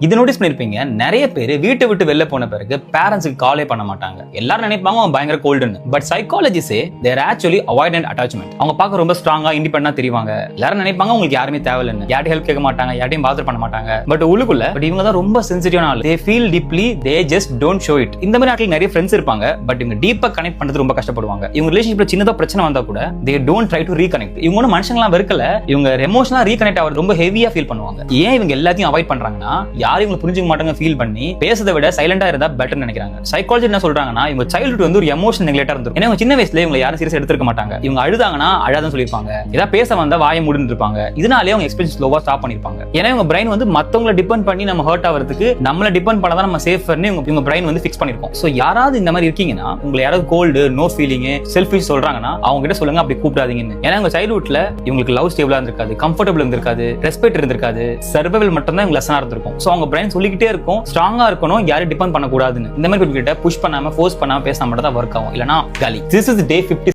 இது நோட்டீஸ் பண்ணிருப்பீங்க, நிறைய பேர் வீட்டை விட்டு வெளில போன பிறகு பேரண்ட்ஸ்க்கு காலே பண்ண மாட்டாங்க. எல்லாரும் நினைப்பாங்க அவங்க பயங்கர கோல்டுன்னு. But psychology say they're actually avoidant attachment. அவங்க பார்க்க ரொம்ப ஸ்ட்ராங்கா இண்டிபெண்டா தெரிவாங்க. எல்லாரும் நினைப்பாங்க உங்களுக்கு யாருமே தேவையில்லைன்னு, யார்ட்டையும் ஹெல்ப் கேட்க மாட்டாங்க, யார்ட்டையும் பாதர் பண்ண மாட்டாங்க. பட் உள்ளுக்குள்ள இவங்க தான் ரொம்ப சென்சிட்டிவான ஆள். They feel deeply, they just don't show it. இந்த மாதிரி ஆட்கள் நிறைய ஃப்ரெண்ட்ஸ் இருப்பாங்க, பட் இவங்க டீப்பா கனெக்ட் பண்றது ரொம்ப கஷ்டப்படுவாங்க. இவங்க ரிலேஷன்ஷிப்ல சின்னதா பிரச்சனை வந்தா கூட they don't try to reconnect. இவங்க ஒன்னும் மனுஷங்களா வெறுக்கல, இவங்க எமோஷனலா ரீகனெக்ட் ஆகிறது ரொம்ப ஹெவியா ஃபீல் பண்ணுவாங்க. ஏன் இவங்க எல்லாத்தையும் அவாய்ட் பண்றாங்கன்னா, யாரும் இவங்க புரிஞ்சுக்க மாட்டாங்க ஃபீல் பண்ணி பேசதை விட சைலண்டா இருந்தா பெட்டர் நினைக்கிறாங்க. சைக்காலஜி என்ன சொல்றாங்கன்னா, இவங்க சைல்ட்ஹுட் வந்து ஒரு எமோஷன் நெக்லெக்டா இருந்திருக்கும். ஏன்னா இவங்க சின்ன வயசுல இவங்க யாரும் சீரியஸா எடுத்துக்க மாட்டாங்க. இவங்க அழுதாங்கன்னா அழாதான் சொல்லிருப்பாங்க, ஏதாவது பேச வந்தா வாயை மூடிட்டு இருப்பாங்க. இதனாலே அவங்க எக்ஸ்பீரியன்ஸ் ஸ்லோவா ஸ்டாப் பண்ணிருப்பாங்க. ஏன்னா இவங்க பிரைன் வந்து மத்தவங்களை டிபெண்ட் பண்ணி நம்ம ஹர்ட் ஆகிறதுக்கு நம்மள டிபெண்ட் பண்ணாதான் நம்ம சேஃப்னு இவங்க பிரைன் வந்து ஃபிக்ஸ் பண்ணிருக்கோம். சோ யாராவது இந்த மாதிரி இருக்கீங்கன்னா, உங்களை யாராவது கோல்டு, நோ ஃபீலிங், செல்ஃபிஷ் சொல்றாங்கன்னா அவங்க கிட்ட சொல்லுங்க அப்படி கூப்பிடாதீங்கன்னு. ஏன்னா உங்க சைல்ட்ஹுட்ல இவங்களுக்கு லவ் ஸ்டேபிளா இருந்திருக்காது, கம்ஃபர்டபிள் இருந்திருக்காது, ரெஸ்பெக்ட் இருந்திருக்காது, சர்வைவல் மட்டும் தான் இவங்க லெசனா இருந்திருக்கும். சோ அவங்க பிரைன் சொல்லிக்கிட்டே இருக்கும் ஸ்ட்ராங்கா இருக்கணும், யாரும் டிபெண்ட் பண்ண கூடாதுன்னு. இந்த மாதிரி கிட்ட புஷ் பண்ணாம ஃபோர்ஸ் பண்ணாம பேசினா மட்டும் தான் ஒர்க் ஆகும், இல்லனா காலி. This is day 50.